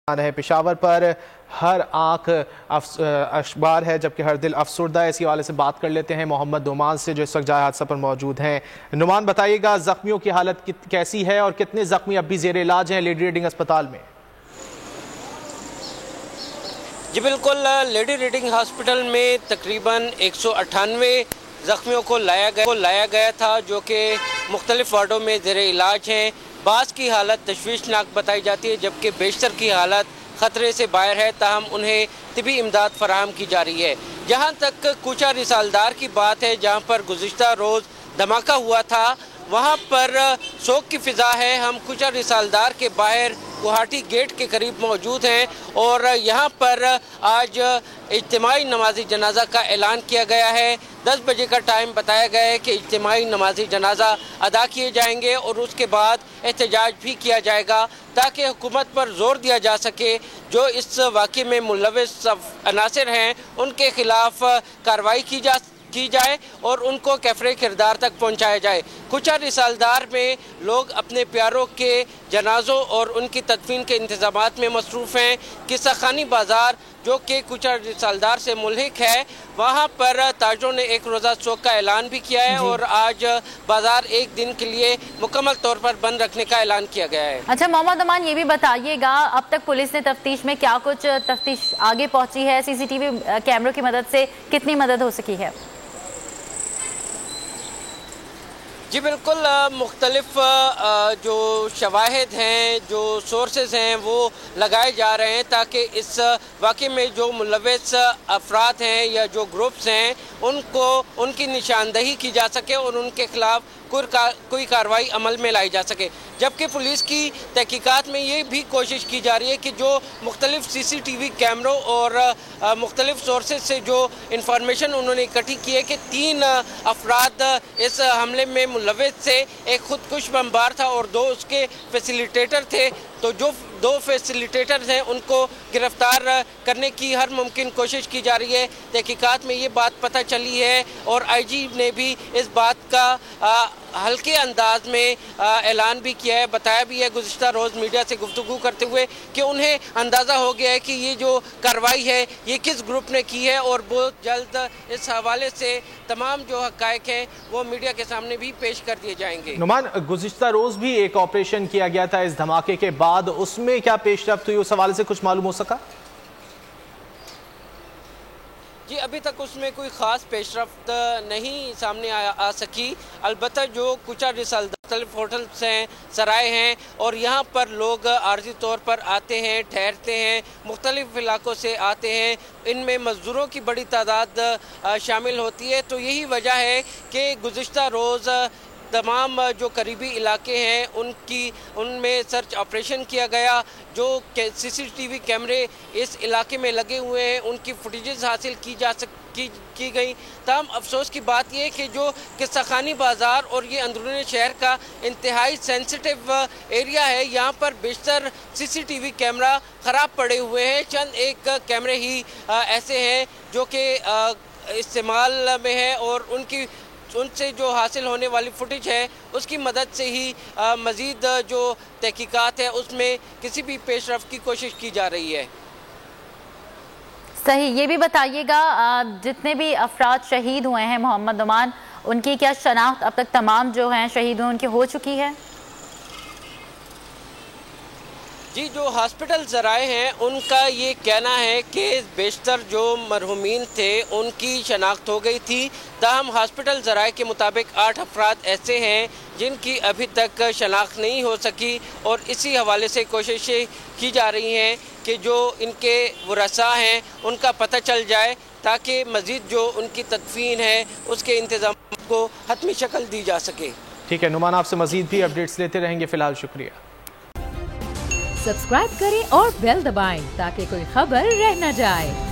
है। पेशावर पर हर आंख अखबार है जबकि हर दिल अफसुर्दा है। इसी वाले से बात कर लेते हैं मोहम्मद नुमान से जो इस वक्त जाए हादसा पर मौजूद हैं। नुमान, बताइएगा जख्मियों की हालत कैसी है और कितने जख्मी अब भी जेर इलाज हैं लेडी रीडिंग अस्पताल में? जी बिल्कुल, लेडी रीडिंग हॉस्पिटल में तकरीबन 198 जख्मियों को लाया गया था जो कि मुख्तलिफ वार्डों में जेर इलाज हैं। बास की हालत तशवीशनाक बताई जाती है जबकि बेशतर की हालत ख़तरे से बाहर है, ताहम उन्हें तिबी इमदाद फराहम की जा रही है। जहाँ तक कूचा रिसालदार की बात है, जहाँ पर गुज़िश्ता रोज़ धमाका हुआ था, वहाँ पर शोक की फ़िज़ा है। हम कूचा रिसालदार के बाहर गुवाहाटी गेट के करीब मौजूद हैं और यहाँ पर आज इज्तिमाई नमाजी जनाजा का ऐलान किया गया है। 10 बजे का टाइम बताया गया है कि इज्तिमाई नमाजी जनाजा अदा किए जाएंगे और उसके बाद एहतजाज भी किया जाएगा ताकि हुकूमत पर जोर दिया जा सके जो इस वाक़े में मुलव्वस अनासिर हैं उनके खिलाफ कार्रवाई की जाए और उनको कैफरे किरदार तक पहुंचाया जाए। कूचा रिसालदार में लोग अपने प्यारों के जनाजों और उनकी तदफीन के इंतजामात में मसरूफ़ हैं। किस्सा खानी बाज़ार जो कि कूचा रिसालदार से मुल्हिक है, वहाँ पर ताजरों ने एक रोज़ा शोक का ऐलान भी किया है और आज बाज़ार एक दिन के लिए मुकम्मल तौर पर बंद रखने का ऐलान किया गया है। अच्छा मोहम्मद अमान, ये भी बताइएगा अब तक पुलिस ने तफ्तीश में क्या कुछ तफ्तीश आगे पहुँची है? CCTV कैमरों की मदद से कितनी मदद हो सकी है? जी बिल्कुल, मुख्तलिफ जो शवाहिद हैं, जो सोर्सेज हैं वो लगाए जा रहे हैं ताकि इस वाक़े में जो मुलव्वस अफराद हैं या जो ग्रुप्स हैं उनको उनकी निशानदही की जा सके और उनके खिलाफ कोई कार्रवाई अमल में लाई जा सके। जबकि पुलिस की तहकीकात में ये भी कोशिश की जा रही है कि जो मुख्तलिफ CCTV कैमरों और मुख्तलिफ सोर्सेज से जो इंफॉर्मेशन उन्होंने इकट्ठी की है कि 3 अफराद इस हमले में मुलव्वस थे। एक खुदकुश बमबार था और 2 उसके फैसिलिटेटर थे। तो जो 2 फैसिलिटेटर हैं उनको गिरफ्तार करने की हर मुमकिन कोशिश की जा रही है। तहकीकात में ये बात पता चली है और IG ने भी इस बात का हल्के अंदाज में ऐलान भी किया है, बताया भी है गुज़िश्ता रोज़ मीडिया से गुफ्तगू करते हुए कि उन्हें अंदाज़ा हो गया है कि ये जो कार्रवाई है ये किस ग्रुप ने की है और बहुत जल्द इस हवाले से तमाम जो हक़ाइक़ हैं वो मीडिया के सामने भी पेश कर दिए जाएंगे। नुमान, गुज़िश्ता रोज़ भी एक ऑपरेशन किया गया था इस धमाके के बाद, उसमें क्या पेशरफ्त हुई, उस हवाले से कुछ मालूम हो सका? जी अभी तक उसमें कोई ख़ास पेशरफ्त नहीं सामने आ सकी। अलबत्ता जो कूचा रिसालदार होटल्स हैं, सराय हैं और यहाँ पर लोग आर्जी तौर पर आते हैं, ठहरते हैं, मुख्तलिफ इलाकों से आते हैं। इनमें मज़दूरों की बड़ी तादाद शामिल होती है। तो यही वजह है कि गुज़िश्ता रोज़ तमाम जो करीबी इलाके हैं उनमें सर्च ऑपरेशन किया गया। जो CCTV कैमरे इस इलाके में लगे हुए हैं उनकी फुटेजेस हासिल की गई। तमाम अफसोस की बात यह कि जो किस्सा खानी बाज़ार और ये अंदरूनी शहर का इंतहाई सेंसिटिव एरिया है, यहाँ पर बेशतर CCTV कैमरा ख़राब पड़े हुए हैं। चंद एक कैमरे ही ऐसे हैं जो कि इस्तेमाल में है और उनसे जो हासिल होने वाली फुटेज है उसकी मदद से ही मज़ीद जो तहकीकात है उसमें किसी भी पेशरफ्त की कोशिश की जा रही है। सही, ये भी बताइएगा जितने भी अफराद शहीद हुए हैं मोहम्मद नुमान, उनकी क्या शनाख्त अब तक तमाम जो हैं शहीद हुए उनकी हो चुकी है? जी जो हॉस्पिटल ज़राए हैं उनका ये कहना है कि बेशतर जो मरहूमीन थे उनकी शनाख्त हो गई थी। ताहम हॉस्पिटल ज़राए के मुताबिक 8 अफराद ऐसे हैं जिनकी अभी तक शनाख्त नहीं हो सकी और इसी हवाले से कोशिशें की जा रही हैं कि जो इनके वरसा हैं उनका पता चल जाए ताकि मज़ीद जो उनकी तदफीन है उसके इंतज़ाम को हतमी शक्ल दी जा सके। ठीक है नुमान, आपसे मज़ीद भी अपडेट्स लेते रहेंगे। फ़िलहाल शुक्रिया। सब्सक्राइब करें और बेल दबाएं ताकि कोई खबर रह न जाए।